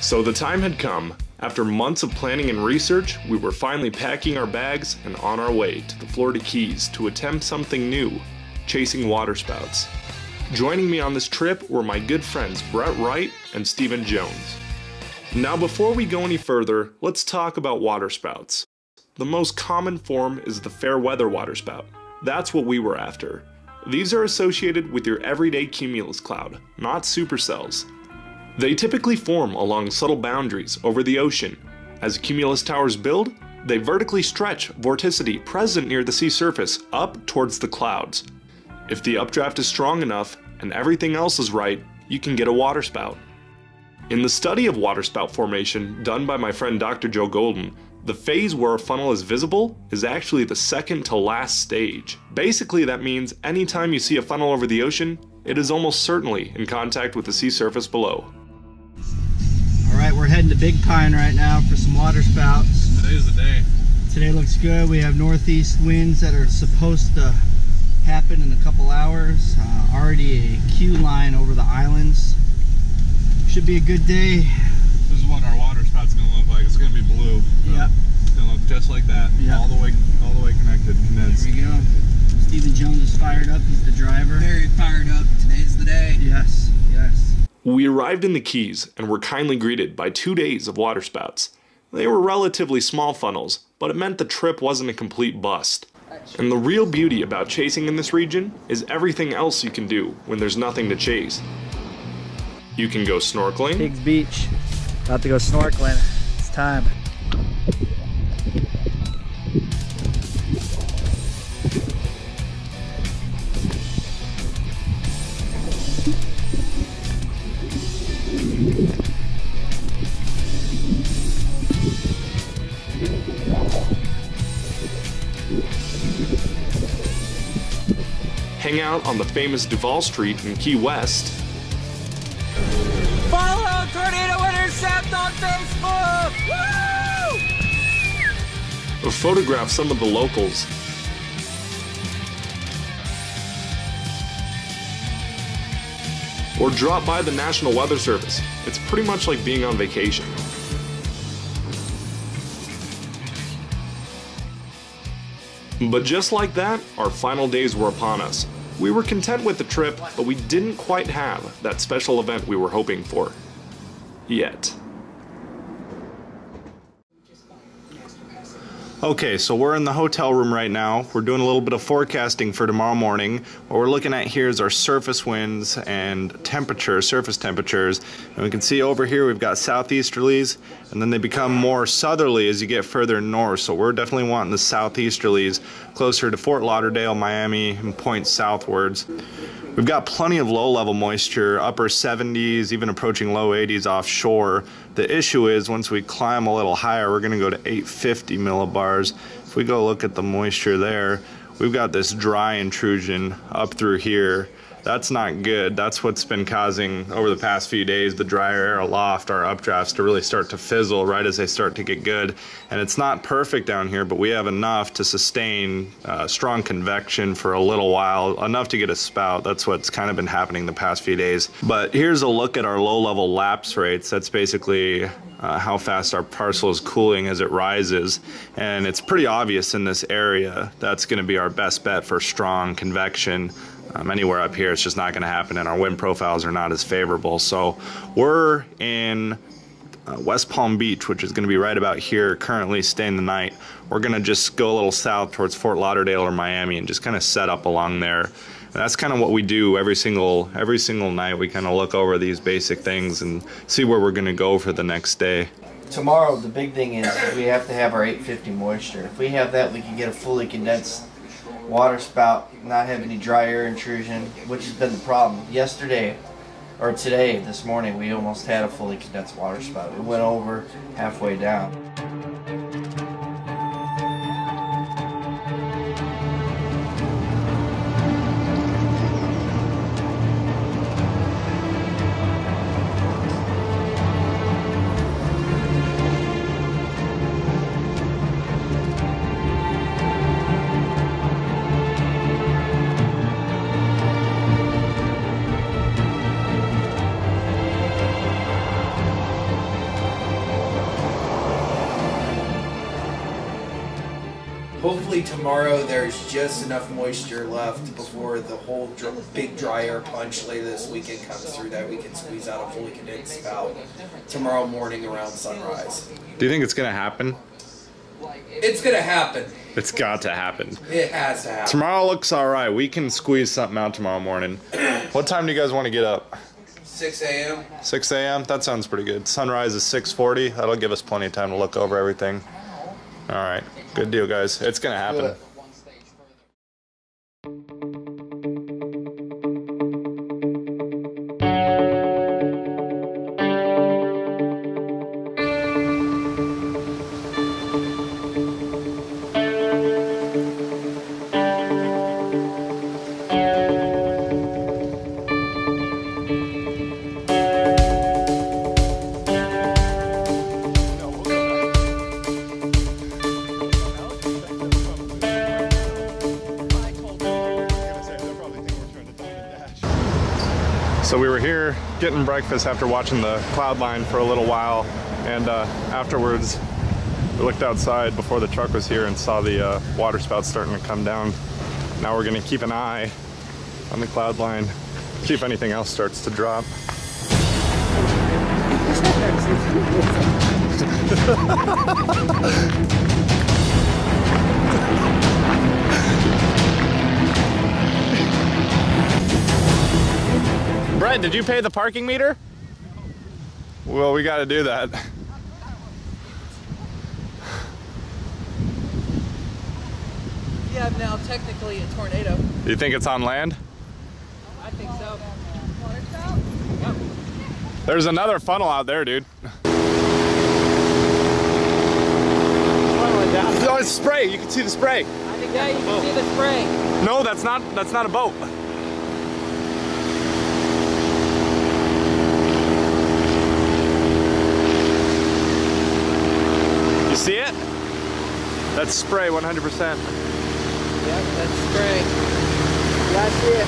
So the time had come. After months of planning and research, we were finally packing our bags and on our way to the Florida Keys to attempt something new, chasing waterspouts. Joining me on this trip were my good friends Brett Wright and Stephen Jones. Now before we go any further, let's talk about waterspouts. The most common form is the fair weather waterspout. That's what we were after. These are associated with your everyday cumulus cloud, not supercells. They typically form along subtle boundaries over the ocean. As cumulus towers build, they vertically stretch vorticity present near the sea surface up towards the clouds. If the updraft is strong enough and everything else is right, you can get a waterspout. In the study of waterspout formation done by my friend Dr. Joe Golden, the phase where a funnel is visible is actually the second to last stage. Basically, that means anytime you see a funnel over the ocean, it is almost certainly in contact with the sea surface below. Alright, we're heading to Big Pine right now for some waterspouts. Today's the day. Today looks good. We have northeast winds that are supposed to happen in a couple hours. Already a queue line over the islands. Should be a good day. This is what our waterspout's gonna look like. It's gonna be blue. So yep. It's gonna look just like that. Yep. All the way connected, condensed. There we go. Stephen Jones is fired up. He's the driver. Very fired up. Today's the day. Yes, yes. We arrived in the Keys and were kindly greeted by 2 days of waterspouts. They were relatively small funnels, but it meant the trip wasn't a complete bust. And the real beauty about chasing in this region is everything else you can do when there's nothing to chase. You can go snorkeling. Pigs Beach. About to go snorkeling. It's time. Hang out on the famous Duval Street in Key West. Follow Tornado Intercept on Facebook! Woo! Photograph some of the locals. Or drop by the National Weather Service. It's pretty much like being on vacation. But just like that, our final days were upon us. We were content with the trip, but we didn't quite have that special event we were hoping for. Yet. Okay, so we're in the hotel room right now. We're doing a little bit of forecasting for tomorrow morning. What we're looking at here is our surface winds and temperature, surface temperatures. And we can see over here we've got southeasterlies, and then they become more southerly as you get further north. So we're definitely wanting the southeasterlies closer to Fort Lauderdale, Miami, and points southwards. We've got plenty of low-level moisture, upper 70s, even approaching low 80s offshore. The issue is once we climb a little higher, we're going to go to 850 millibars. If we go look at the moisture there, we've got this dry intrusion up through here. That's not good. That's what's been causing, over the past few days, the drier air aloft, our updrafts, to really start to fizzle right as they start to get good. And it's not perfect down here, but we have enough to sustain strong convection for a little while, enough to get a spout. That's what's kind of been happening the past few days. But here's a look at our low-level lapse rates. That's basically how fast our parcel is cooling as it rises. And it's pretty obvious in this area that's going to be our best bet for strong convection. Anywhere up here, it's just not going to happen, and our wind profiles are not as favorable. So we're in West Palm Beach, which is going to be right about here, currently staying the night. We're going to just go a little south towards Fort Lauderdale or Miami and just kind of set up along there. And that's kind of what we do every single night. We kind of look over these basic things and see where we're going to go for the next day. Tomorrow, the big thing is we have to have our 850 moisture. If we have that, we can get a fully condensed waterspout, not have any dry air intrusion, which has been the problem. Yesterday, or today, this morning, we almost had a fully condensed waterspout. It went over halfway down. Hopefully tomorrow there's just enough moisture left before the whole big dry air punch later this weekend comes through that we can squeeze out a fully condensed spout tomorrow morning around sunrise. Do you think it's gonna happen? It's gonna happen. It's got to happen. It has to happen. Tomorrow looks all right. We can squeeze something out tomorrow morning. What time do you guys want to get up? 6 a.m. 6 a.m.? That sounds pretty good. Sunrise is 6:40. That'll give us plenty of time to look over everything. All right. Good deal, guys. It's going to happen. So we were here getting breakfast after watching the cloud line for a little while, and afterwards we looked outside before the truck was here and saw the water spouts starting to come down. Now we're gonna keep an eye on the cloud line, see if anything else starts to drop. Brett, did you pay the parking meter? Well, we gotta do that. We have now technically a tornado. You think it's on land? I think so. Yep. There's another funnel out there, dude. Oh, it's spray. You can see the spray. I think yeah, you can see the spray. No, that's not a boat. You see it? That's spray, 100%. Yep, that's spray. Yeah, I see it.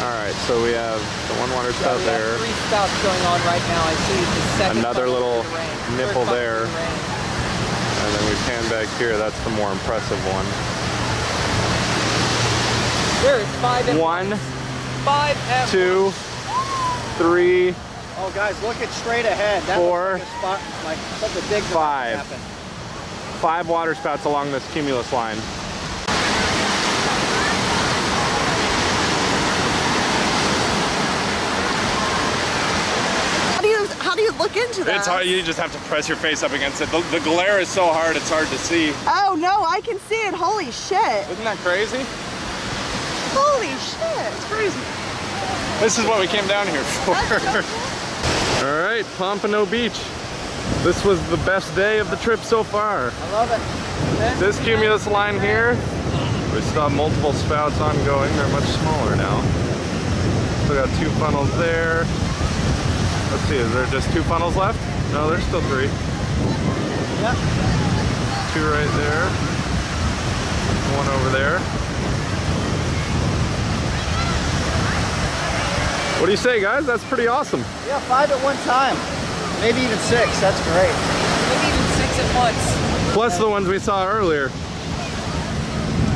Alright, so we have the one water spout there. Have 3 spouts going on right now. I see the second. Another little nipple there. The And then we pan back here. That's the more impressive one. There's 5 at 1, 5 at 2, 3. Oh, guys, look it straight ahead. That 4, looks like a spot, like something big 5. happen. 5 water spouts along this cumulus line. How do you look into that? It's hard. You just have to press your face up against it. The glare is so hard, it's hard to see. Oh no, I can see it. Holy shit. Isn't that crazy? Holy shit. It's crazy. This is what we came down here for. That's so cool. All right, Pompano Beach. This was the best day of the trip so far. I love it. This cumulus line here, we still have multiple spouts ongoing. They're much smaller now. Still got 2 funnels there. Let's see, is there just 2 funnels left? No, there's still 3. Yep. 2 right there. 1 over there. What do you say, guys? That's pretty awesome. Yeah, 5 at one time. Maybe even 6. That's great. Maybe even 6 at once. Plus the ones we saw earlier.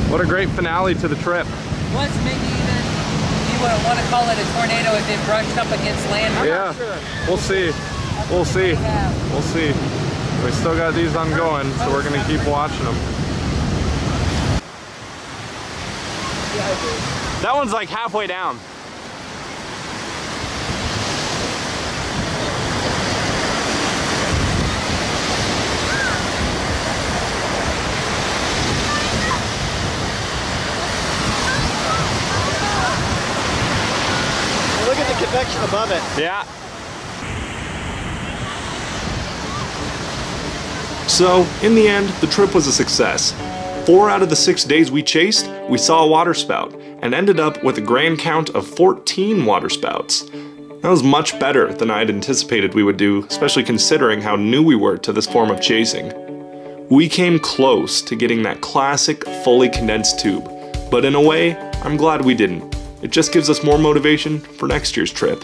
What a great finale to the trip. Once, maybe even, you would want to call it a tornado if it brushed up against land. Yeah, we'll see. We'll see. We'll see. We still got these ongoing, so we're gonna keep watching them. That one's like halfway down. Look at the convection above it. Yeah. So, in the end, the trip was a success. 4 out of the 6 days we chased, we saw a waterspout, and ended up with a grand count of 14 waterspouts. That was much better than I'd anticipated we would do, especially considering how new we were to this form of chasing. We came close to getting that classic fully condensed tube, but in a way, I'm glad we didn't. It just gives us more motivation for next year's trip.